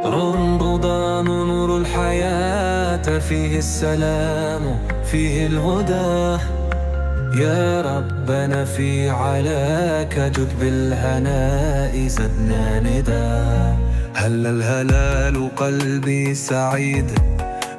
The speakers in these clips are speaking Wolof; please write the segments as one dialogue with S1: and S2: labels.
S1: رمضان نور الحياة، فيه السلام فيه الهدى. يا ربنا في علاك جد بالهناء زدنا ندى. هل الهلال قلبي سعيد،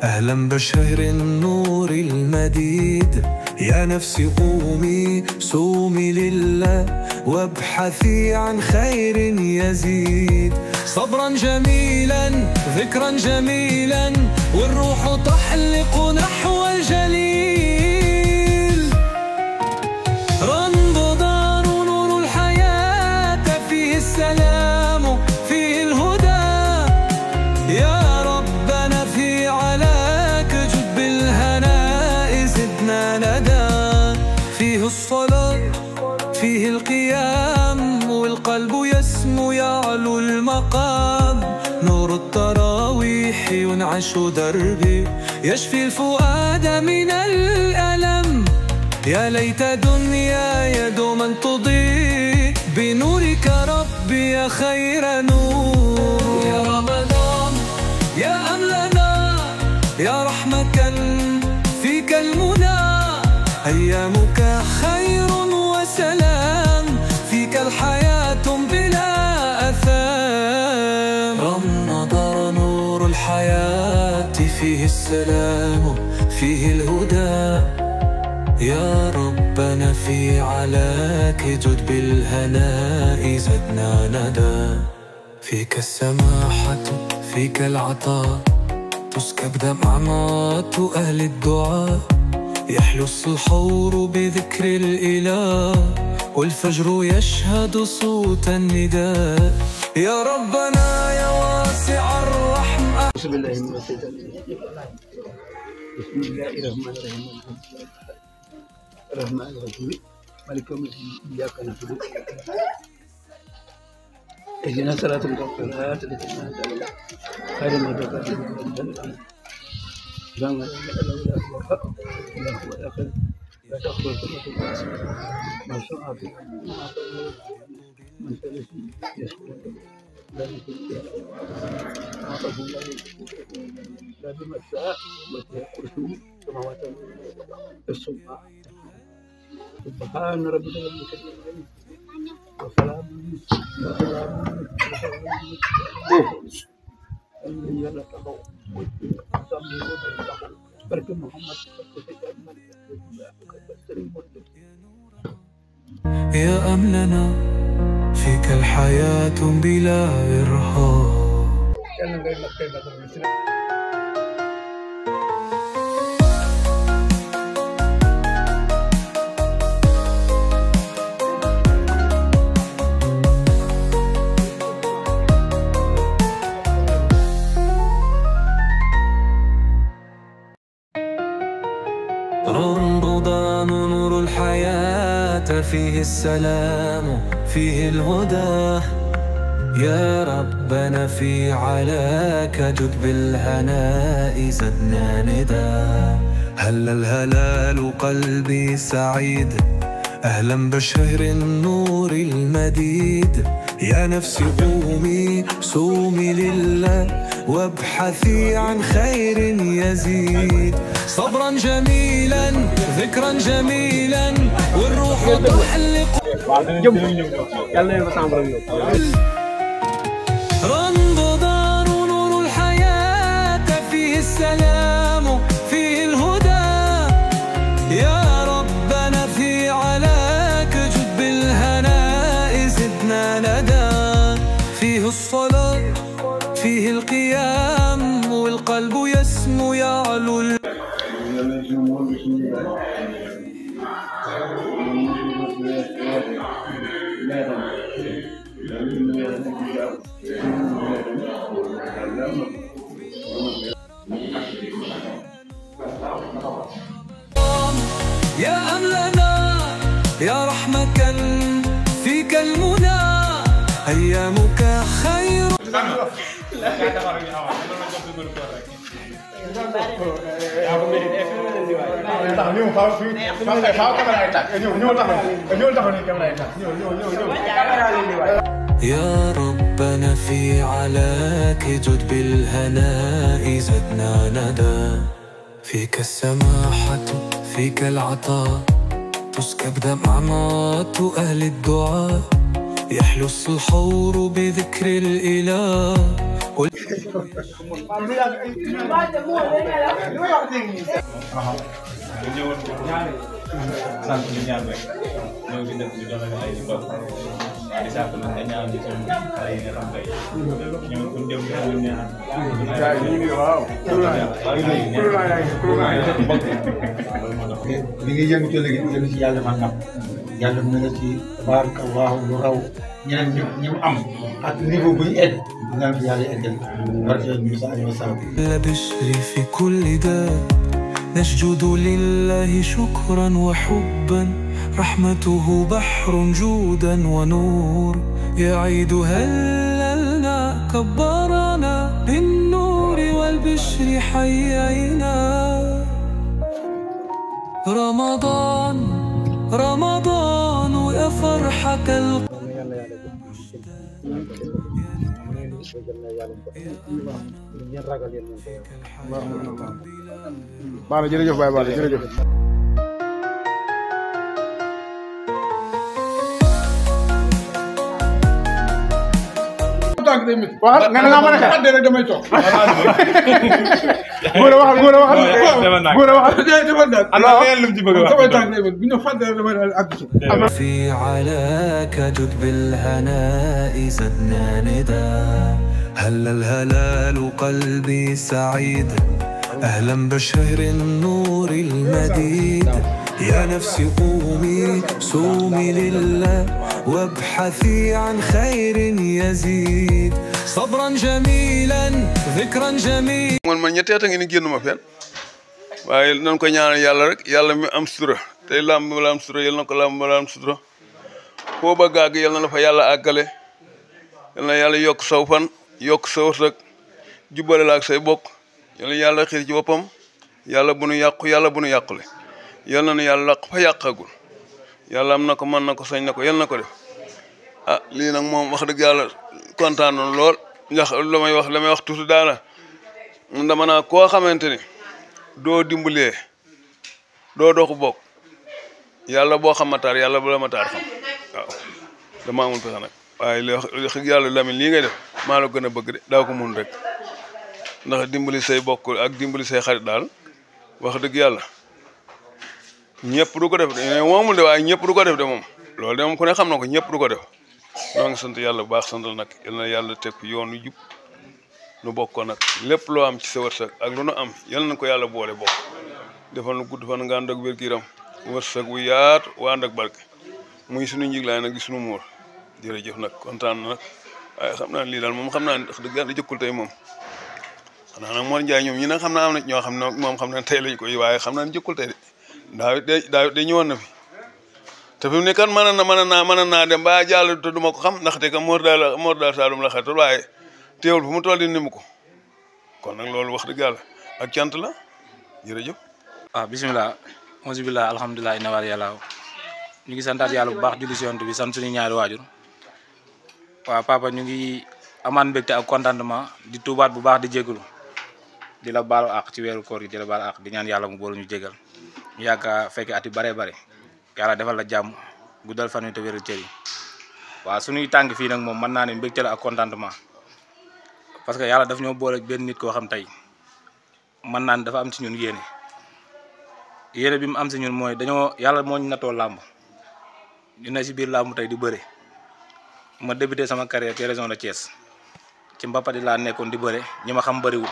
S1: أهلا بشهر النور المديد. يا نفسي قومي صومي لله، وابحثي عن خير يزيد. صبرا جميلا ذكرا جميلا، والروح تحلق نحو الجليل. رمضان نور الحياة، فيه السلام فيه الهدى. يا ربنا في علاك جد بالهناء زدنا ندى. فيه الصلاة فيه القيام، والقلب يسمو يعلو المقام. نور التراويح ينعش دربي، يشفي الفؤاد من الألم. يا ليت دنياي دوما تضيء بنورك ربي يا خير نور. يا رمضان يا أملنا، يا رحمة فيك المنى. أيامك خير وسلام، فيك الحياة بلا أثام. رمضان نور الحياة، فيه السلام فيه الهدى. يا ربنا في علاك جد بالهناء زدنا ندى. فيك السماحة فيك العطاء، تسكب دمعات أهل الدعاء. يحلو السحور بذكر الإله، والفجر يشهد صوت النداء. يا ربنا يا واسع الرحمة.
S2: بسم الله الرحمن الرحيم. الرحمن الرحيم مالك يوم الدين، إياك نعبد اهدنا الصراط المستقيم صراط الذين أنعمت عليهم غير المغضوب عليهم ولا الضالين. لا هو الآخر لا تأخذ سنة ما شاء من ثلث يسكن لا يكون عطف الله لا بما شاء وسع كرسيه السماوات السبحان. سبحان ربك رب العزة وسلام
S1: يا أملنا فيك الحياة بلا إرهاق. رمضان نور الحياة، فيه السلام فيه الهدى. يا ربنا في علاك جد بالهناء زدنا ندى. هل الهلال قلبي سعيد، أهلا بشهر النور المديد. يا نفسي قومي صومي لله، وابحثي عن خير يزيد. صبرا جميلا ذكرا جميلا، والروح تحلق. رمضان نور الحياة، فيه السلام فيه الهدى. يا ربنا في علاك جد بالهناء زدنا ندى. فيه الصلاة فيه القيام، والقلب يسمو يعلو يا أملنا يا رحمة فيك المنى. أيامك خير. يا ربنا في علاك جد بالهناء زدنا ندى فيك السماحة فيك العطاء تسكب دمعات أهل الدعاء يحلو الصحور بذكر الإله
S3: li nga yëngu ci léegi yëngu ci yàlla man nam yàlla mën na ci tabarakallahu lu raw ñeneen ñi mu am ak niveau bu ñu egg dinaan fi yàlla eggal barke Musa alayhi salaam
S1: البشر في كل داء نسجد لله شكرا وحبا رحمته بحر جودا ونور يعيد هللنا كبرنا بالنور والبشر حيينا رمضان رمضان يا فرحة
S4: Baara jërëjëf Baye Baara jërëjëf. waxal nga ne nga mën a xeex rek damay toog. góor a waxal góor a waxal. góor a waxal.
S1: في علاك جد بالهناء زدنا ندى هل الهلال قلبي سعيد أهلا بشهر النور المديد يا نفسي قومي صومي لله وابحثي عن خير يزيد صبرا جميلا ذكرا جميلا
S5: man ñetti at a ngi ni génn ma fenn waaye nañ ko ñaanal yàlla rek yàlla mi am sutura tey làmb la am sutura yal na ko làmb la am sutura foo ba gàgg yal na la fa yàlla àggale yal na yàlla yokk saw fan yokk sa wërsëg jubbale la ak say bokk yàlla xiir ci boppam yàlla bu nu yàqu yàlla bu nu yàqule yal na nu yàlla laq fa yàqagul yàlla am na ko mën na ko sañ na ko yal na ko def ah lii nag moom wax dëgg yàlla kontaan na lool ndax la may wax tuuti daala dama naa koo xamante ni doo dimbalee doo doxu bokk yàlla boo xam mataar yàlla bu la mataar xam waaw dama amul pexe nag waaye li wax yàlla Lamine lii ngay def maa la gën a bëgg de daa ko mun rek ndax dimbali say bokk ak dimbali say xarit daal wax dëgg yàlla ñëpp du ko def de moomul de waaye ñëpp du ko def de moom loolu de moom ku ne xam na ko ñëpp du ko def ñoo ngi sant yàlla bu baax santal nag yal na yàlla teg yoon yu jub nu bokk ko nag lépp loo am ci sa wërsëg ak lu nu am yal na ko yàlla boole bokk defal nu gudd fan nga ànd ak wér-gu-yaram wërsëg wu yaat waa ànd ak barke muy suñu njiglaay nag di suñu muur jërëjëf nag kontaan na nag waaye xam naa lii daal moom xam naa ne wax dëgg yàlla jëkkul tey moom xanaa nag Mor Ndiaye ñoom ñi nag xam naa am na ñoo xam ne moom xam naa tey lañ koy waaye xam naa ne jëkkul tey de daaw de ñëwoon na fi te fi mu ne kat mën naa dem ba jàll te duma ko xam ndaxte que Mor daal Saalum la xetul waaye teewul fu mu toll ni mu ko kon nag loolu wax dëgg yàlla ak cant la jërëjëf.
S6: waaw bisimilah auzu billah alhamdulilah inna wal yàlla ñu ngi santaat yàlla bu baax julli si yonent bi sant suñu ñaari waajur waaw papa ñu ngi amaan mbégte ak contentement di tuubaat bu baax di jégalu di la baalu àq ci weeru koor yi di la baalu àq di ñaan yàlla mu boolu ñu jégal ñu yàgg a fekke at yu bare bare yàlla defal la jàmm guddal fan wi te wéral cër yi waaw suñuy tàng fii nag moom mën naa ne mbégte la ak contentement parce que yàlla daf ñoo boole benn nit koo xam tey mën naa ne dafa am ci ñun yéene bi mu am si ñun mooy dañoo yàlla moo ñu nattoo làmb ñu ne si biir làmb tey di bëre ma débuté sama carrière ci région de Thiès ci mbapat yi laa nekkoon di bëre ñi ma xam bëriwul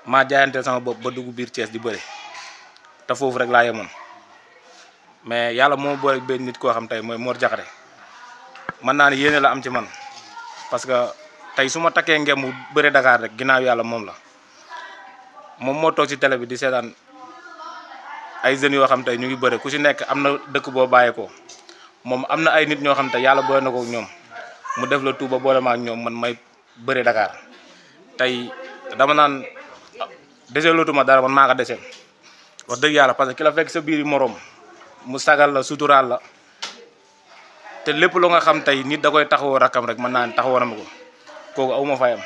S6: maa jaayanteel sama bopp ba dugg biir Thiès di bëre te foofu rek laa yemoon mais yàlla moo boole benn nit koo xam tey mooy Mor Diakhaté mën naa ne yéene la am ci man parce que tey su ma takkee ngembu bëre Dakar rek ginnaaw yàlla moom la moom moo toog ci télé bi di seetaan ay jeunes yoo xam tey ñu ngi bëre ku ci nekk am na dëkk boo bàyyeekoo moom am na ay nit ñoo xam te yàlla boole na ko ak ñoom mu def la Touba boole ma ak ñoom man may bëre Dakar tey dama naan deseelutuma dara man maa ko deseel wax dëgg yàlla parce que ki la fekk sa biir moroom mu sagal la suturaal la te lépp lu nga xam tey nit da koy taxawoo rakkam rek mën naa ne taxawoo na ma ko kooku aw ma fayam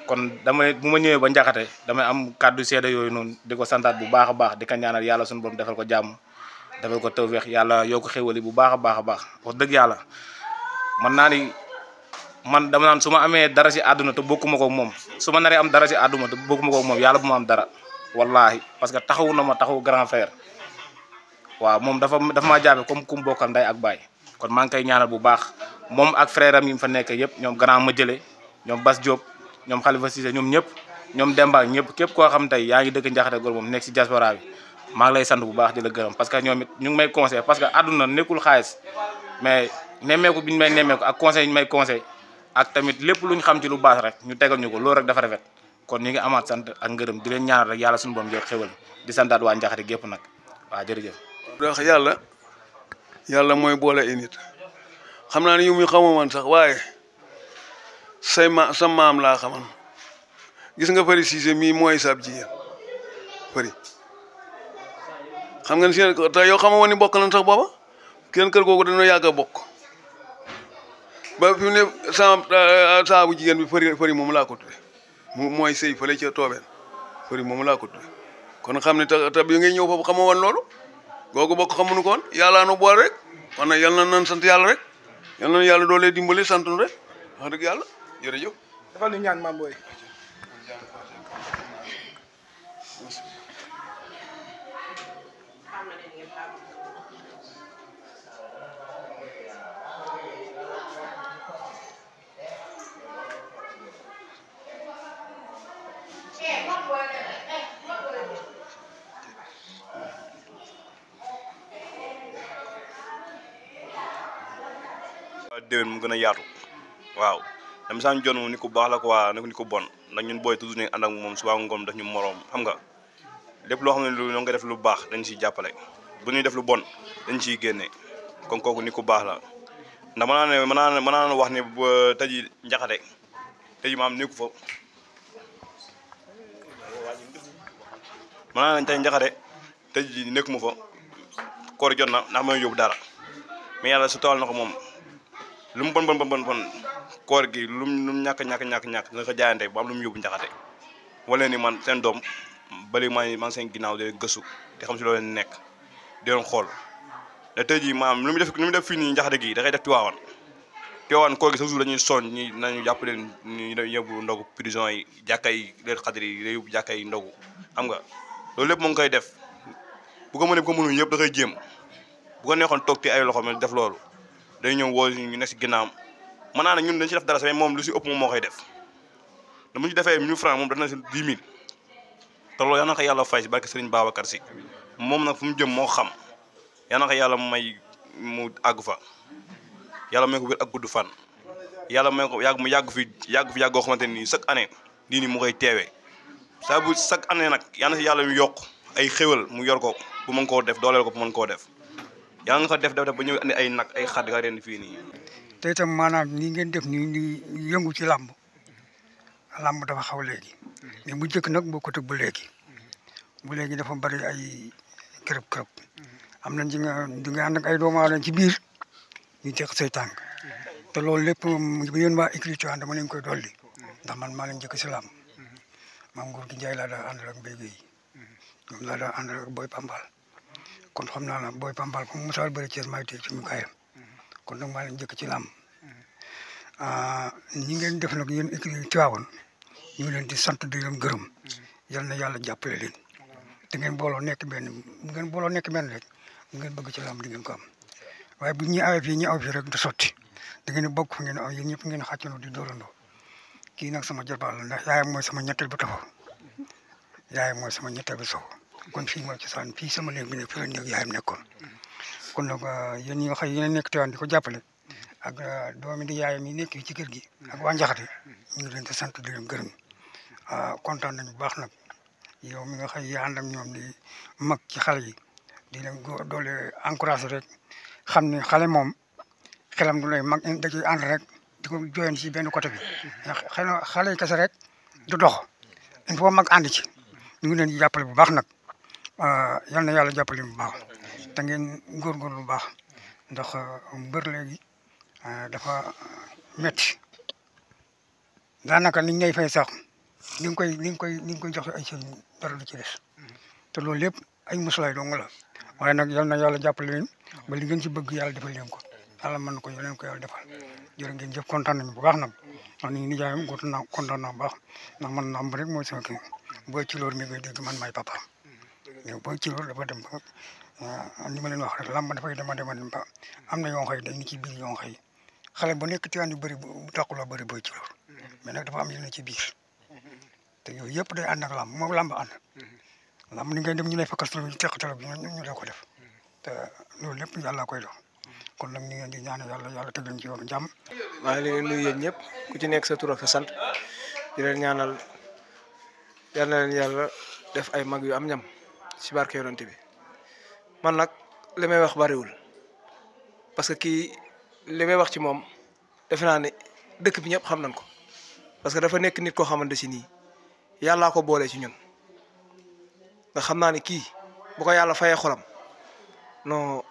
S6: kon damay bu ma ñëwee ba Njaxate damay am kàddu seede yooyu noonu di ko santaat bu baax a baax di ko ñaanal yàlla suñu borom defal ko jàmm defal ko tawfeex yàlla yoo ko xéwali bu baax a baax a baax wax dëgg yàlla mën naa ni man dama naan su ma amee dara si àdduna te bokkuma ko moom su ma naree am dara si àdduna te bokkuma ko moom yàlla bu ma am dara wallahi parce que taxawu na ma taxawu grand frère waaw moom dafa maa jàppe comme ku mu bokkal ndey ak baay kon maa ngi koy ñaanal bu baax moom ak frère am yi mu fa nekk yëpp ñoom grand ma jële ñoom Bas Diop ñoom Khalifa Cissé ñoom ñëpp ñoom Demba ñëpp képp koo xam tey yaa ngi dëkk Njaxate Gor moom nekk si diaspora bi maa ngi lay sant bu baax di la gërëm parce que ñoom it ñu ngi may conseil parce que àdduna nekkul xaalis mais nemmeeku bi ñu may nemmeeku ak conseil ñu may conseil ak tamit lépp lu ñu xam ci lu baax rek ñu tegal ñu ko loolu rek dafa rafet kon ñu ngi amaat sant ak ngërëm di leen ñaanal rek yàlla suñu boom yor xéwal di santaat waa Njaxate gépp nag waaw jërëjëf.
S5: ndax yàlla mooy boole ay nit xam naa ne yu muy xamoo man sax waaye sa maam laa xaman gis nga Fary Cissé mii mooy sab jigéen Fary xam nga seen te yow xama woon ni bokk nañ sax booba kenn kër googu dañoo yàgg a bokk ba fi mu ne saa bu jigéen bi Fary moom laa ko tudde mooy sëy fële ca toobeen Fary moom laa ko tudde kon xam ne te bi ngay ñëw foofu xama woon loolu googu bokk xamuñu ko woon yàllaa nu boole rek kon nag yal na nan sant yàlla rek yal na yàlla doolee dimbali sant nu rek wax dëgg yàlla jërëjëf.
S4: defal ni ñaan maam booy.
S7: déwén mu gën a yaatu waaw dama saan jon moom ni ko baax la ko waa ni ko bon ndax ñun booy toujours ne ànd ak moom suba ngoon daf ñu moroom xam nga lépp loo xam ne lu nga def lu baax dañ ciy jàppale bu ñuy def lu bon dañ ciy génne kon kooku ni ko baax la ndax mën naa ne wax ne tey jii Njaxate tey jii maam nekku fa mën naa ne tey Njaxate tey jii nekkuma fa koor jot na ndax may yóbbu dara mais yàlla su tawal na ko moom lu mu bon koor gi lu mu ñàkk dina ko jaayante ba am lu mu yóbbu Njaxate wala ni man seen doom ba léegi man seen ginnaaw de gëstu te xam si loolu leen nekk di leen xool te tey jii maam lu mu def fii nii Njaxate gi da koy def Tiwaawan koor gi sa jour dañuy soñ ñi nañu jàpp leen ñu yóbbu ndogu prison yi jàkka yi leen xadri yi day yóbbu jàkka yi ndogu xam nga loolu lépp mu ngi koy def bu ko mënee bu ko mënul yëpp da koy jéem bu ko neexoon toog te ay loxo mel def loolu day ñëw woo ñu nekk si ginnaawam mën naa ne ñun dañ si def dara sax moom lu si ëpp moom moo koy def da mu si defee 1000 francs moom def na si 10 000 te loolu yal na ko yàlla fay si barke Serigne Babacar Sy moom nag fu mu jëm moo xam yal na ko yàlla may mu àgg fa yàlla may ko wér ak gudd fan yàlla may ko mu yàgg fi yàggoo xamante ni chaque année lii nii mu koy teewee saa bu chaque année nag yal na si yàlla yokk ay xéwal mu yor ko bu mën koo def dooleel ko bu mën koo def yàlla nga ko def ba ñëw andi ay nag ay xadd nga ren fii nii.
S8: te itam maanaam ni ngeen def nii di yëngu ci làmb dafa xaw léegi mais bu njëkk nag bokkut ak bu léegi dafa bari ay kërëb am nañ ci nga ànd ak ay doomu aadama ci biir ñu teq say tànk te loolu lépp yéen waa écriture dama leen koy dolli ndax man maa leen njëkk si làmb maam Nguur gi Njaay laa daa àndal ak mbéy yi ñoom laa daa àndal ak Boy Pambal kon xam naa la Boy Pambal comme Moussa bëri Thiès maa ngi tey ci mu kaayam kon nag maa leen njëkk ci làmb ñi ngeen def nag yéen écrit Tivaouane ñu ngi leen di sant di leen gërëm yal na yàlla jàppale leen te ngeen booloo nekk benn bu ngeen booloo nekk benn rek bu ngeen bëgg ci làmb di ngeen ko am waaye bu ñi awee fii ñi aw fii rek du sotti da ngeen di bokk fu ngeen aw yéen ñëpp ngeen xàccandoo di dóorandoo kii nag sama jarbaat la ndax yaayam mooy sama ñetteel bu taxaw yaayam mooy sama ñetteel bu sow kon fii mooy cosaan fii sama néeg bi ne fii la néeg yaayam nekkoon kon nag yéen ñi nga xam yéen nekk Tivaouane di ko jàppale ak doomi di yaayam yi nekk ci kër gi ak waa Njaxate ñu ngi leen di sant di leen gërëm kontaan nañu bu baax nag yow mi nga xam yaa ànd ak ñoom di mag ci xale yi di leen doole encouragé rek xam ne xale moom xelam du lay mag da ciy ànd rek di ko joyen ci benn côté bi xëy na xale yi kese rek du dox il faut mag ànd ci ñu ngi leen di jàppale bu baax nag yal na yàlla jàppale bu baax te ngeen góorgóorlu bu baax ndax mbër léegi dafa métti daanaka niñ ngay fay sax ni nga koy jox ay sëriñ dara du ci des te loolu lépp ay muslaay dong la waaye nag yal na yàlla jàppale leen ba li ngeen ci bëgg yàlla defal leen ko yàlla mën na ko yal leen ko yàlla defal jërë ngeen jëf kontaan nañu bu baax nag wax ni nijaayam kontaan naa bu baax ndax man lamb rek mooy sama kii booy ci loolu mi ngay dégg man maay papa yow booy ci loolu dafa dem ba ni ma leen wax rek lamb dafay dem ba am na yoo xëy dañ ni ci biir yoo xëy xale bu nekk tiwaan yu bëri bu tàquloo bëri booy ci loolu mais nag dafa am yu ne ci biir te yooyu yëpp day ànd ak lamb moom lamb ànd lamb ni ngay dem ñu lay fakkastal ñu teqatal bi ñu la ko def te loolu lépp yàlla koy dox kon nag ñu ngeen di ñaan yàlla teg leen ci yoonu jàmm.
S9: maa ngi leen nuyu yéen ñëpp ku ci nekk sa tur ak sa sant di leen ñaanal yal na leen yàlla def ay mag yu am ñam ci barke yonent bi man nag li may wax bariwul parce que kii li may wax ci moom defe naa ne dëkk bi ñëpp xam nañ ko parce que dafa nekk nit koo xamante si nii yàllaa ko boole ci ñun nga xam naa ne kii bu ko yàlla fayee xolam non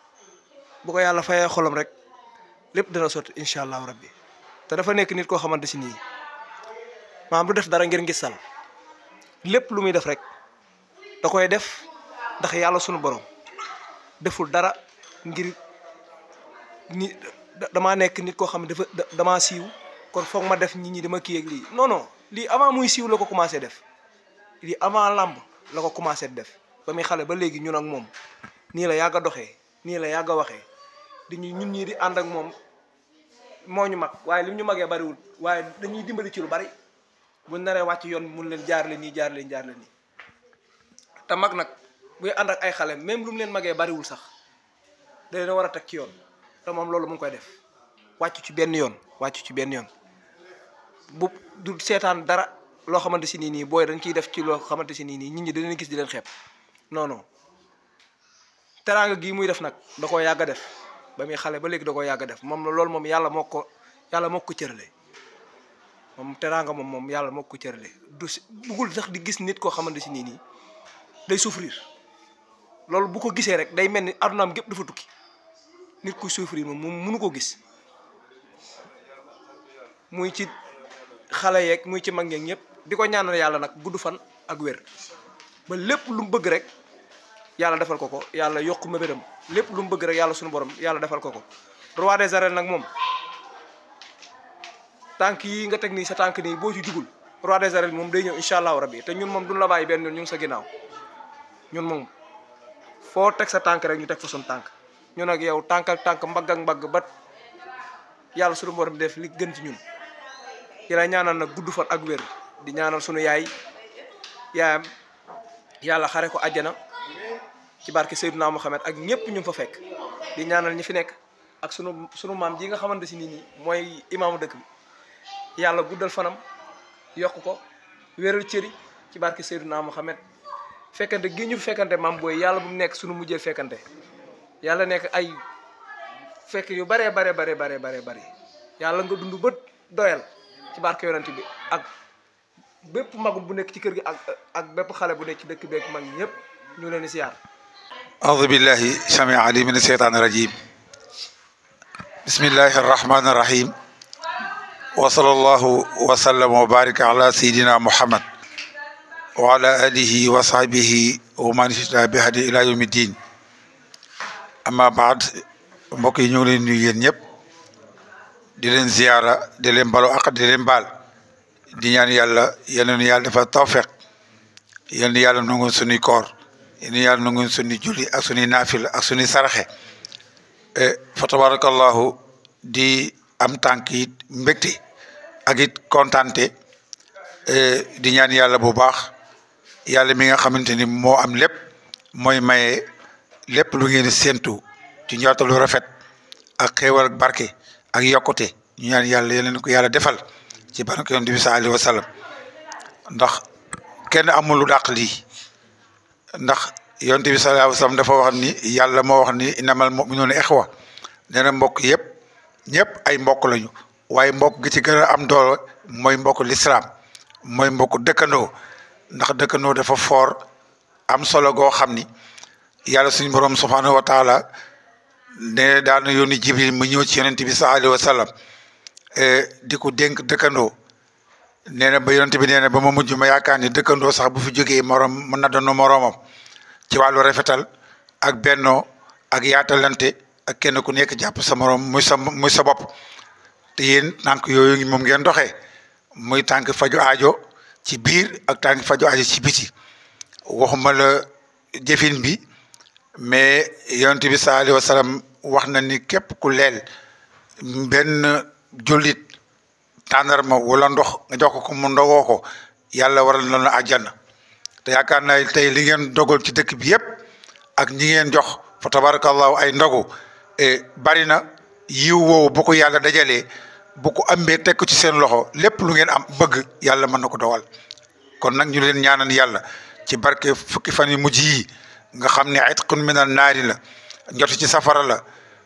S9: bu ko yàlla fayee xolam rek lépp dana sotti incha allahu rabbi te dafa nekk nit koo xamante si nii maanaam du def dara ngir ngisal lépp lu muy def rek da koy def ndax yàlla sunu borom deful dara ngir ni damaa nekk nit koo xam ne damaa siiw kon foog ma def nit ñi dama kii ak lii non non lii avant muy siiw la ko commencé def lii avant làmb la ko commencé def ba muy xale ba léegi ñun ak moom nii la yàgg a doxee nii la yàgg a waxee ñun ñii di ànd ak moom moo ñu mag waaye lim ñu magee bariwul waaye dañuy dimbali ci lu bari buñ naree wàcc yoon mun leen jaar leen nii jaar leen nii te mag nag buy ànd ak ay xale même lu mu leen magee bariwul sax da leen war a teg ci yoon te moom loolu mu ngi koy def wàcc ci benn yoon bu du seetaan dara loo xamante si nii booy dañ ciy def ci loo xamante si nii nit ñi da leen gis di leen xeeb non teraanga gii muy def nag da koo yàgg a def ba muy xale ba léegi da koo yàgg a def moom loolu moom yàlla moo ko cërale moom teraanga moom yàlla moo ko cërale du bëggul sax di gis nit koo xamante si nii day souffrir loolu bu ko gisee rek day mel ni adunaam gépp dafa tukki nit kuy souffrir moom mënu ko gis muy ci xale yeeg muy ci mag ñeeg ñëpp di ko ñaanal yàlla nag gudd fan ak wér ba lépp lu mu bëgg rek yàlla defal ko yàlla yokku mébéram lépp lu mu bëgg rek yàlla suñu borom yàlla defal ko roi des arènes nag moom tànk yi nga teg nii sa tànk nii boo ci jugul roi des arènes moom day ñëw incha allahu rabbi te ñun moom duñ la bàyyi benn yoon ñu ngi sa ginnaaw ñun moom foo teg sa tànk rek ñu teg fa suñu tànk ñun ak yow tànk ak tànk mbagg ak mbagg ba yàlla suñu borom def li gën ci ñun di la ñaanal nag gudd fan ak wér di ñaanal suñu yaayam yàlla xare ko àjjana ci barke Seydina Mohamed ak ñëpp ñu fa fekk di ñaanal ñi fi nekk ak sunu maam ji nga xamante si nii mooy imaamu dëkk bi yàlla guddal fanam yokk ko wéral cëri ci barke Seydina Mohamed fekkante gi ñu fekkante maam booy yàlla bu mu nekk sunu mujjee fekkante yàlla nekk ay fekk yu bare yàlla nga dund bët doyal ci barke yonent bi ak bépp magum bu nekk ci kër gi ak bépp xale bu nekk ci dëkk beeg mag ñëpp ñu leen di siyaar.
S10: أعوذ بالله السميع العليم من الشيطان الرجيم بسم الله الرحمن الرحيم وصلى الله وسلم وبارك على سيدنا محمد وعلى آله وصحبه ومن اهتدى بهديه إلى يوم الدين أما بعد mbokk yi ñu ngi leen nuyu yéen ñëpp di leen ziyaara di leen balu ak di leen baal di ñaan yàlla yal na yàlla dafa tawfeex yal na yàlla nangu suñuy koor yal na yàlla nangu suñuy julli ak suñuy naafila ak suñuy saraxe fa tabarakallahu di am tànk it mbégte ak it kontante di ñaan yàlla bu baax yàlla mi nga xamante ni moo am lépp mooy maye lépp lu ngeen séentu ci njortalu rafet ak xéewal ak barke ak yokkute ñu ñaan yàlla yeneen ko yàlla defal ci barke yonent bi sallallahu alayhi wa sallam ndax kenn amul lu dàq lii ndax yonent bi sallallahu alayhi wa sallam dafa wax ni yàlla moo wax ni innamal mu'minuuna ixwa nee na mbokk yëpp ñëpp ay mbokk lañu waaye mbokk gi ci gën a am doole mooy mbokk lislaam mooy mbokk dëkkandoo ndax dëkkandoo dafa foor am solo goo xam ni yàlla suñu borom subhaanahu wa taala ne daan na yónni Jibril mu ñëw ci yonent bi sallallahu alayhi wa sallam di ko dénk dëkkandoo nee na ba yonent bi nee na ba ma mujj ma yaakaar ni dëkkandoo sax bu fi jógee morom mën na doon moroomam ci wàllu rafetal ak bennoo ak yaatalante ak kenn ku nekk jàpp sa morom muy sa bopp te yéen tànk yooyu moom ngeen doxee muy tànk faju aajo ci biir ak tànk faju aajo ci biti waxuma la jëfin bi mais yonent bi sallallahu alayhi wa sallam wax na ni képp ku leel benn jullit tàndarma wala ndox nga jox ko mu ndogoo ko yàlla waral na la àjjana te yaakaar naa tey li ngeen dogal ci dëkk bi yëpp ak ñi ngeen jox fa tabarakallahu ay ndogu bari na yiw woowu bu ko yàlla dajalee bu ko ambee teg ko ci seen loxo lépp lu ngeen am bëgg yàlla mën na ko dogal kon nag ñu leen ñaanal yàlla ci barke fukki fan yu mujj yi nga xam ne itqun minan naari la njot ci safara la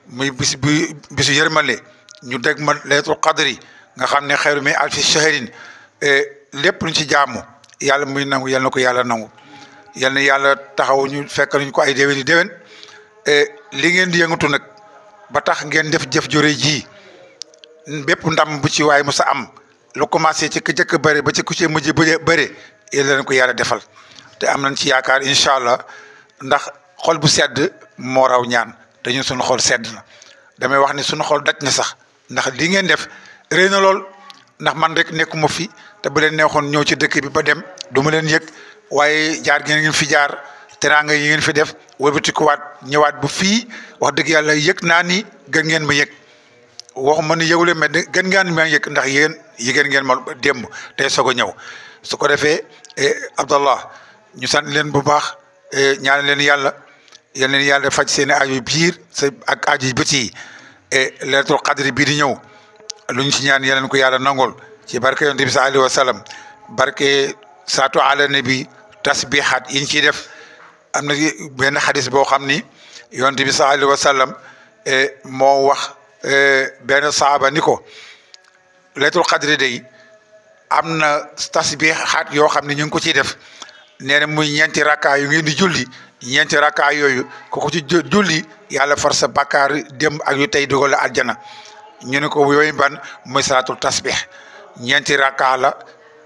S10: muy bisu yërmale ñu dégg ma laylatul qadri nga xam ne xayru min alfi shahrin lépp luñ ci jaamu yàlla muy nangu yal na ko yàlla nangu yal na yàlla taxaw ñu fekk nañ ko ay déwén yi déwén li ngeen di yëngatu nag ba tax ngeen def jëf jore ji bépp ndam bu ci waay musa am lu commencé ci ki jëkk bëre ba ci ku ci mujj bëre yàlla na ko yàlla defal te am nañ ci yaakaar incha allah ndax xol bu sedd moo raw ñaan te ñun suñu xol sedd na damay wax ni suñu xol daj na sax ndax li ngeen def rëy na lool ndax man rek nekkuma fi te bu leen neexoon ñëw ci dëkk bi ba dem du ma leen yëg waaye jaar ngeen fi jaar teraanga yi ngeen fi def wëlbatikuwaat ñëwaat bu fii wax dëgg yàlla yëg naa ni gën ngeen ma yëg waxuma ni yëgule mais gën ngeen ma yëg ndax yéen yëgeen ngeen ma démb tey soog a ñëw su ko defee Abdallah ñu sant leen bu baax ñaan leen yàlla yal leen yàlla faj seen aajo biir ak aajo bët yi laylatul qadri bii di ñëw lu ñu ci ñaan yal leen ko yàlla nangol ci barke yonent bi sallallahu alayhi wa sallam barke saatu ala nabi tasbihat yi ñu ciy def am na benn xadis boo xam ni yonent bi sallallahu alayhi wa sallam moo wax benn saaba ni ko laylatul qadri day am na tasbihat yoo xam ne ñu ngi ko ciy def nee na muy ñeenti rakkaa yu ngeen di julli ñeenti rakkaa yooyu ku ko ci julli yàlla far sa bakkaar dem ak yu tey dugal la aljana ñu ne ko yooyu ban muy salaatul tasbih ñeenti rakkaa la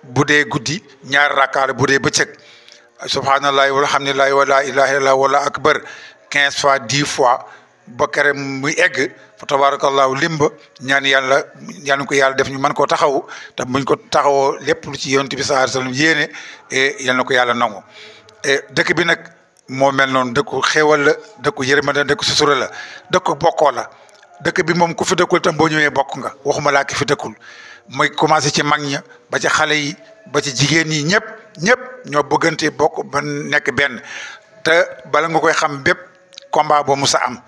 S10: bu dee guddi ñaari rakkaa la bu dee bëccëg subhanallahi walhamdulillahi wa la ilaha illallah wala akbar 15 fois 10 fois ba kere muy egg fa tabarakallahu limba ñaan yàlla ñaan ko yàlla def ñu mën koo taxaw te buñ ko taxawoo lépp lu ci yonent bi sallallahu alayhi wasallam yéene yal na ko yàlla nangu dëkk bi nag moo mel noonu dëkku xéewal la dëkku yërmande dëkku sutura la dëkku bokkoo la dëkk bi moom ku fi dëkkul tam boo ñëwee bokk nga waxuma laa ki fi dëkkul mooy commencé ci mag ña ba ci xale yi ba ci jigéen ñi ñëpp ñoo bëggante bokk ba nekk benn te bala nga koy xam bépp combat boo musa am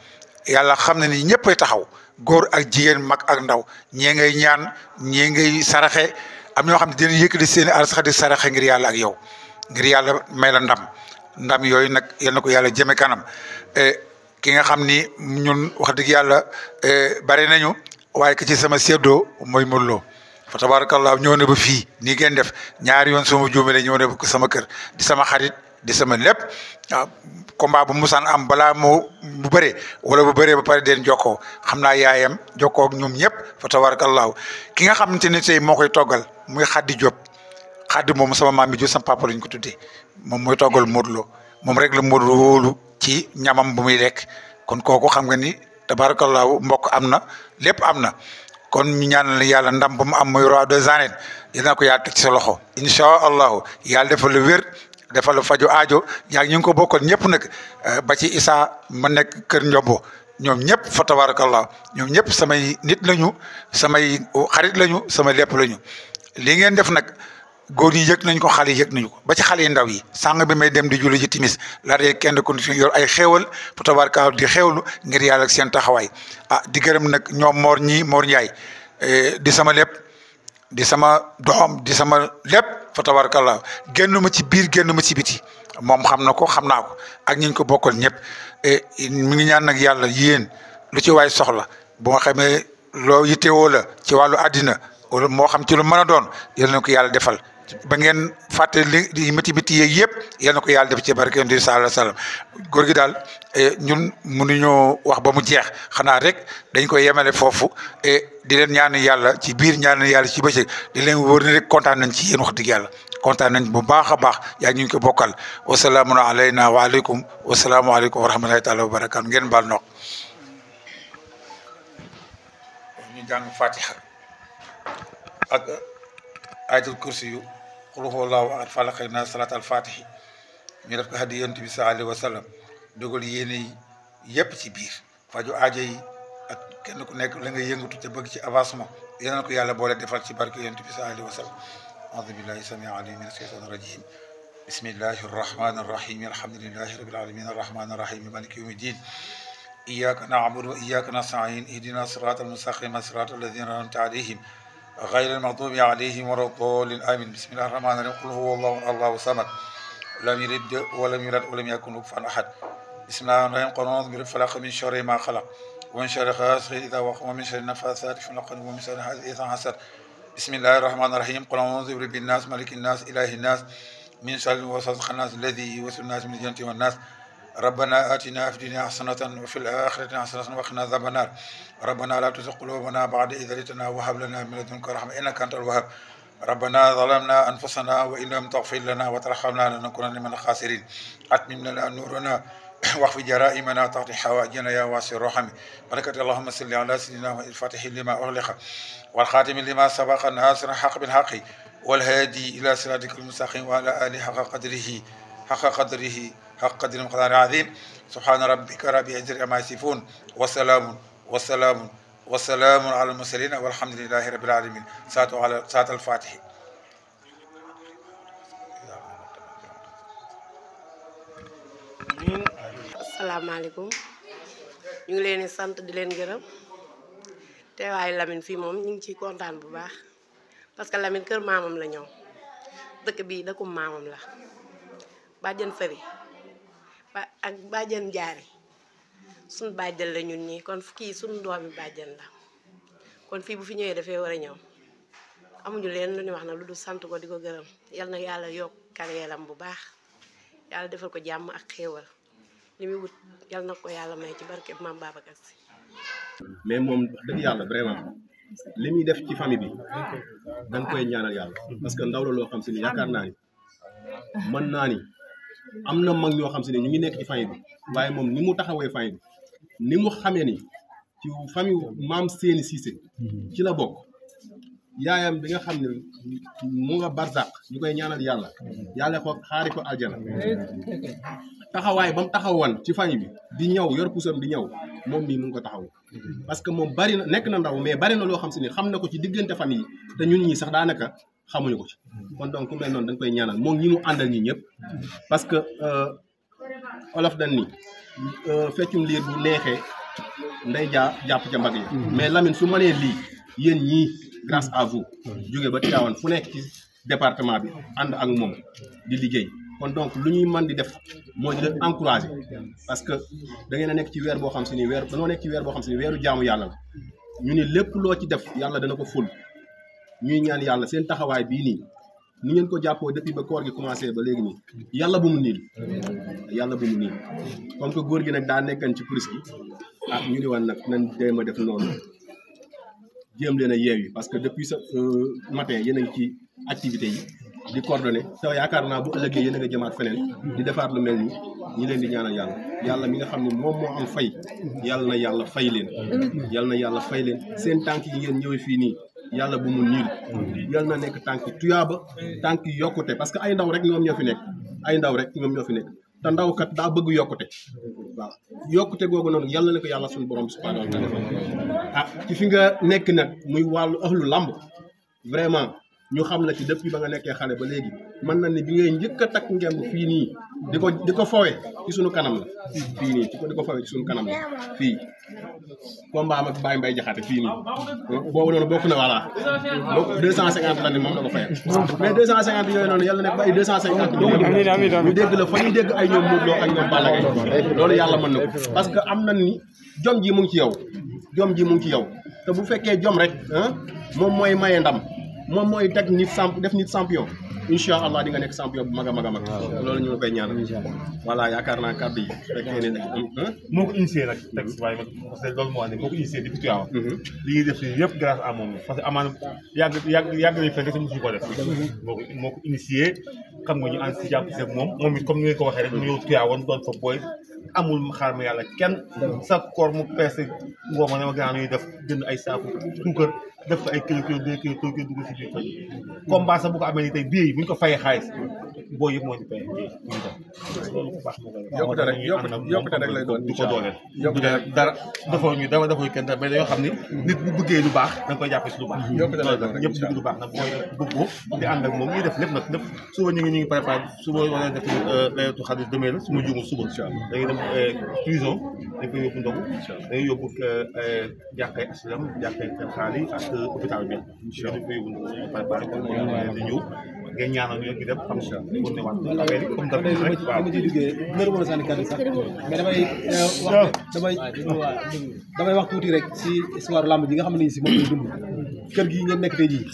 S10: yàlla xam na ni ñëppay taxaw góor ak jigéen mag ak ndaw ñee ngay ñaan ñee ngay saraxe am ñoo xam ne dina yëkkati seen arsax di saraxe ngir yàlla ak yow ngir yàlla may la ndam yooyu nag yal na ko yàlla jëme kanam ki nga xam ni ñun wax dëgg yàlla bari nañu waaye ki ci sama séddoo mooy Modou Lo fa tabarakallah ñëw na ba fii nii ngeen def ñaari yoon suma juumale ñëw na ba sama kër di sama xarit di sama lépp waaw combat bu musaan am balaa moo bu bëree wala bu bëree ba pare den jokkoo xam naa yaayam jokkoo ak ñoom ñëpp fa tabarakallahu ki nga xamante ne tey moo koy toggal muy Xaddi Diop Xaddi moom sama maam mi ju sama papa lañ ko tuddee moom mooy toggal Modou Lo moom rek la Modou Lo wóolu ci ñamam bu muy lekk kon kooku xam nga ni tabarakallahu mbokk am na lépp am na kon ñu ñaanal yàlla ndam ba mu am muy roi des arènes dina ko yaa teg ci sa loxo incha allahu yàlla defal la wér defal la faju aajo yaa ngi ñu ngi ko bokkal ñëpp nag ba ci Issa ma nekk kër Njombo ñoom ñëpp fa tabarakallah ñoom ñëpp samay nit lañu samay xarit lañu sama lépp lañu li ngeen def nag góor ñi yëg nañ ko xale yi yëg nañu ko ba ci xale yi ndaw yi sàng bi may dem di julli ji timis laa dee kenn ku yor ay xéewal fa tabarakallah di xéewlu ngir yàlla ak seen taxawaay di gërëm nag ñoom Mor Ndiaye di sama lépp di sama doom di sama lépp fa tabarakallah génn ma ci biir génn ma ci biti moom xam na ko xam naa ko ak ñi ñu ko bokkal ñëpp mi ngi ñaan nag yàlla yéen lu ci waay soxla boo xamee loo yittewoo la ci wàllu àddina wala moo xam ci lu mën a doon yal na ko yàlla defal ba ngeen fàtte li métti yeeg yëpp yal na ko yàlla def ci barke Yonent bi sallallahu alayhi wasallam góor gi daal ñun mënuñoo wax ba mu jeex xanaa rek dañ koy yemale foofu di leen ñaan yàlla ci biir ñaan yàlla ci bëccëg di leen wóor ne rek kontaan nañ ci yéen wax dëgg yàlla kontaan nañ bu baax a baax yaa ngi ñu ko bokkal wasalaamu alayna wa aleykum wasalaamu aleykum wa rahmatullahi taala wa barakaatu ngeen baal noq ñu jàng fatiha ak ayatul kursi yu qul huwallahu ahad falaq na salat al fatihi ñu def ko hadi Yonent bi sallallahu alayhi wa sallam dogal yéene yi yëpp ci biir faju aajo yi ak kenn ku nekk la nga yëngatu te bëgg ci avancement yal na ko yàlla boole defal ci barke Yonent bi sallallahu alayhi wa sallam a'uuzu billahi samii'il aliim mina shaytaani rajiim bismillahi rahmaani rahiim alhamdulillahi rabbil aalamiin arrahmaani rahiim maaliki yawmi ddiin iyyaaka na'budu wa iyyaaka nasta'iin ihdina siraatal mustaqiim siraatal laziina an'amta alayhim غير المغضوب عليهم ولا الضالين آمين بسم الله الرحمن الرحيم قل هو الله الله الصمد لم يلد ولم يولد ولم يكن له كفوا أحد بسم الله الرحمن الرحيم قل أعوذ برب الفلق من شر ما خلق ومن شر غاسق إذا وقب ومن شر النفاثات في العقد ومن شر حاسد إذا حسد بسم الله الرحمن الرحيم قل أعوذ برب الناس ملك الناس إله الناس من شر الوسواس الخناس الذي يوسوس الناس من الجنة والناس ربنا آتنا في الدنيا حسنة وفي الآخرة حسنة وقنا عذاب النار ربنا لا تزغ قلوبنا بعد إذ هديتنا وهب لنا من لدنك رحمة إنك أنت الوهاب ربنا ظلمنا أنفسنا وإن لم تغفر لنا وترحمنا لنكونن من الخاسرين أتمم لنا نورنا واخفض جرائمنا وتغطي حوائجنا يا واسع الرحم بركة اللهم صل على سيدنا الفاتح لما أغلق والخاتم لما سبق الناصر الحق بالحق والهادي إلى صراطك المستقيم وعلى آله حق قدر مقدار عظيم سبحان ربك رب العزة عما يصفون وسلام على المرسلين والحمد لله رب العالمين ساعة الفاتح
S11: asalaamaaleykum ñu ngi leen di sant di leen gërëm teewaayu Lamine fii moom ñu ngi ciy kontaan bu baax parce que Lamine kër maamam la ñëw dëkk bii dëkku maamam la bàjjen fëri ak bàjjen jaari suñu bàjjen la ñun ñii kon kii suñu doomi bàjjen la kon fii bu fi ñëwee dafay war a ñëw amuñu leen lu ñu wax na lu dul sant ko di ko gërëm yal na yàlla yokk carrièream bu baax yàlla defal ko jàmm ak xéewal li muy wut yal na ko yàlla may ci barke Mame Babacar Sy
S12: mais moom dëgg yàlla vraiment li muy def ci famille bi dañ koy ñaanal yàlla parce que ndaw la loo xam si ni yaakaar naa ni mën naa ni am na mag ñoo xam si ne ñu ngi nekk ci famille bi waaye moom ni mu taxawee famille bi ni mu xamee ni ci famille maam Séni Cissé ci la bokk yaayam bi nga xam ne mu nga barzak ñu koy ñaanal yàlla ko xaari ko aljana taxawaay ba mu taxawoon ci famille bi di ñëw yor pusam di ñëw moom mii mu ngi ko taxaw parce que moom bari na nekk na ndaw mais bari na loo xam si ne xam na ko ci diggante famille yi te ñun ñi sax daanaka xamuñu ko ci kon donc ku mel noonu dañ koy ñaanal moom ñi mu àndal ñi ñëpp parce que olof dañ ni feccum liir bu neexee nday jàpp ca mbagg yi mais Lamine su mënee lii yéen ñii grâce à vous jóge ba Tivaouane fu nekk ci département bi ànd ak moom di liggéey kon donc lu ñuy mën di def mooy di leen encourager parce que da ngeen a nekk ci weer boo xam si ni dañoo nekk ci weer boo xam si ni weeru jaamu yàlla la ñu ni lépp loo ci def yàlla dana ko ful ñuy ñaan yàlla seen taxawaay bii nii ni ngeen ko jàppoo depuis ba koor gi commencé ba léegi nii yàlla bu mu niil comme que góor gi nag daa nekkan ci police gi ah ñu ni woon nag nañ jéem a def noonu jéem leen a yeewi parce que depuis ce matin yéen a ngi ci activité yi di coordonné te yaakaar naa bu ëllëgee yéen a nga jëmaat feneen di defaat lu mel ni ñi leen di ñaanal yàlla mi nga xam ne moom moo am fay yàlla na yàlla fay leen seen tànk yi ngeen ñëwee fii nii yàlla bu mu niil yàlla na nekk tànk tuyaaba tànk yokkute parce que ay ndaw rek ñoom ñoo fi nekk te ndaw kat daa bëgg yokkute waaw yokkute googu noonu yàlla na ko yàlla suñu borom subhanahu wa taala ah ci fi nga nekk nag muy wàllu ahlu làmb vraiment ñu xam la ci depuis ba nga nekkee xale ba léegi mën na ni bi ngay njëkk a takk ngemb fii nii di ko fowee ci suñu kanam la fii nii di ko fowee ci suñu kanam la fii combat ak Baye Mbaye Jaxate fii nii boobu noonu bokk na voilà donc 250 la ni moom la ko fayal mais 250 yooyu noonu yàlla nekk ba ay 250 ñu dégg la fa ñuy dégg ay ñoom Modou Lo ak ñoom Balla Gaye loolu yàlla mën na ko parce que am na ni jom ji mu ngi ci yow te bu fekkee jom rek moom mooy maye ndam moom mooy teg nit def nit champion incha allah di nga nekk champion bu mag a mag a mag loolu ñu ngi koy ñaanal voilà yaakaar naa kàddu yi fekkee ne
S13: moo ko initié nag teg si waaye parce que loolu moo andi moo ko initié depuis Tivaouane li ñuy def si yëpp grâce à moom parce que amaana yàgg nañu fekk te mosuñu ko def moo ko initié xam nga ñu ànd si jàpp si moom it comme ni ngeen ko waxee rek mu ñëw Tivaouane doon fa booy amul xaar ma yàlla kenn sa koor mu peese ngooma ne ma gannaaw ñuy def jënd ay saaku suukar def ko ay kilo 2 kilo 3 kilo dugg si biir koñ combat sax bu ko amee ni tey bii bu ñu ko fayee xaalis boo yëpp moo ñu paye bii bu ñu def loolu bu baax moo koy
S12: yokkute rek lay doon
S13: di ko dooleel du dara defoo ñu dara defoo kenn mais dañoo xam ni nit bu bëggee lu baax da nga koy jàppee si lu baax ñëpp bëgg lu baax nag mooy bëgg ko di ànd ak moom ñuy def lépp nag lépp suba ñu ngi préparé suba war a def laylatul xadr demee la suma juumul suba dañuy dem prison dañ koy yóbbu ndogu dañuy yóbbu jàkkay aslam jàkkay kër xaali ak hôpital bi dañ koy yóbbu ndogu ñu préparé ko di ñëw ngeen ñaanal ñu di dem xam pour ne waat affaire yi comme dara rek waaw
S14: ma ciy duggee nëru mën a sànni kàddu sax mais damay wax tuuti rek si histoire lamb ji nga xam ne si moom lañ dund kër gi ngeen nekk tey jii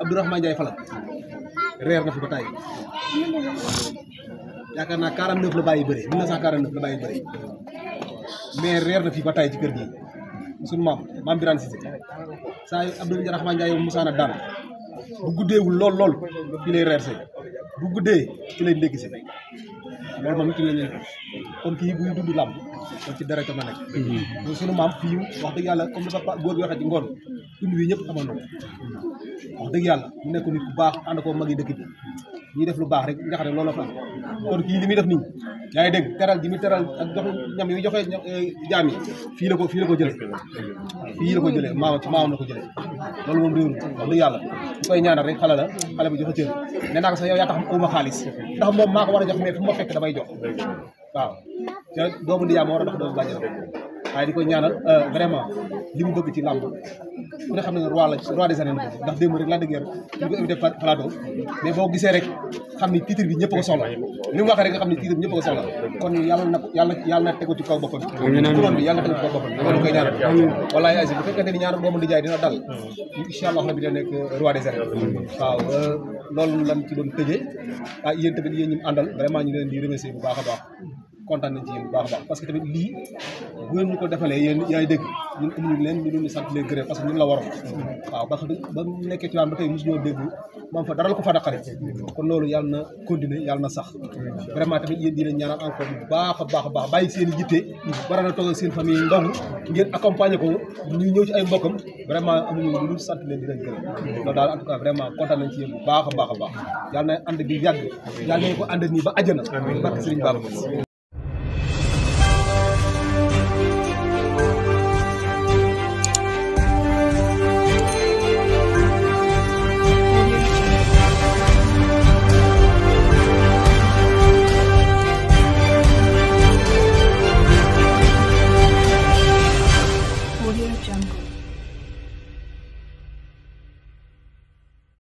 S14: Abdourahmane Ndiaye Fala reer na fi ba tàyyi yaakaar naa 49 la bàyyi bëri 1949 la bàyyi bëri mais reer na fi ba tàyyi ci kër gi suñu maam Birane Cissé saa yu Abdourahmane Ndiaye Moussa na daan bu guddeewul lool fii lay reer see bu guddee ci lay ndékki si loolu moom ci la ñu kon kii buy dund làmb kon ci dara ca ma nekk suñu maam fii wax dëgg yàlla comme dafa góor bi waxee ci ngoon tund wi ñëpp amoon na wax dëgg yàlla mu nekk nit ku baax ànd ko mag yi dëkk bi ñuy def lu baax rek nga xam ne loolu la fa am kon kii li muy def nii yaa ngi dégg teral gi muy teral ak joxe ñam yi joxe jaam yi fii la ko jëlee maamam la ko jëlee loolu moom réeru wax dëgg yàlla ñu koy ñaanal rek xale bi joxe cër nee naa ko sax yow yaa tax uma xaalis ndax moom maa ko war a jox mais fu ma fekk damay jox waaw te doomu ndiyaa moo war a dox doomu bàjjal waaye di ko ñaanal vraiment li mu bëgg ci làmb ku ne xam ne roi des arènes ndax démb rek la dëgg ñu ko invité plateau mais boo gisee rek xam ni titre bi ñëpp ko soxla li mu waxee rek nga xam ni titre bi ñëpp ko soxla kon yàlla na tegu ci kaw boppam couronne bi yàlla na tegu ci kaw boppam dama koy ñaanal wallaay asi bu fekkente ni ñaanal doomu di jaay dina dal incha allah rabbi dina nekk roi des arènes waaw loolu lan ci doon tëjee yéen tamit yéen ñi mu àndal vraiment ñu leen di remercier bu baax a baax kontaan nañ ci yéen bu baax a baax parce que tamit lii bu ngeen ñu ko defalee yéen yaay dégg ñun amuñu leen ñu doon sant leen gërëm parce que ñun la waroon waaw parce que ba mu nekkee ci waan ba tey mosu ñoo dégg moom fa dara la ko fa daqari kon loolu yàlla na continuer yàlla na sax vraiment tamit yéen di leen ñaanal encore bu baax a baax a baax bàyyi seen i yitte war na toog ak seen famille ndogu ngeen accompagner ko ñu ñëw ci ay mbokkam vraiment amuñu lu dul sant leen di leen gërëm loolu daal en tout cas vraiment kontaan nañ ci yéen bu baax a baax a baax yàlla na ànd bi yàgg yàlla nañ ko ànd nii ba àjjana barke Serigne Baba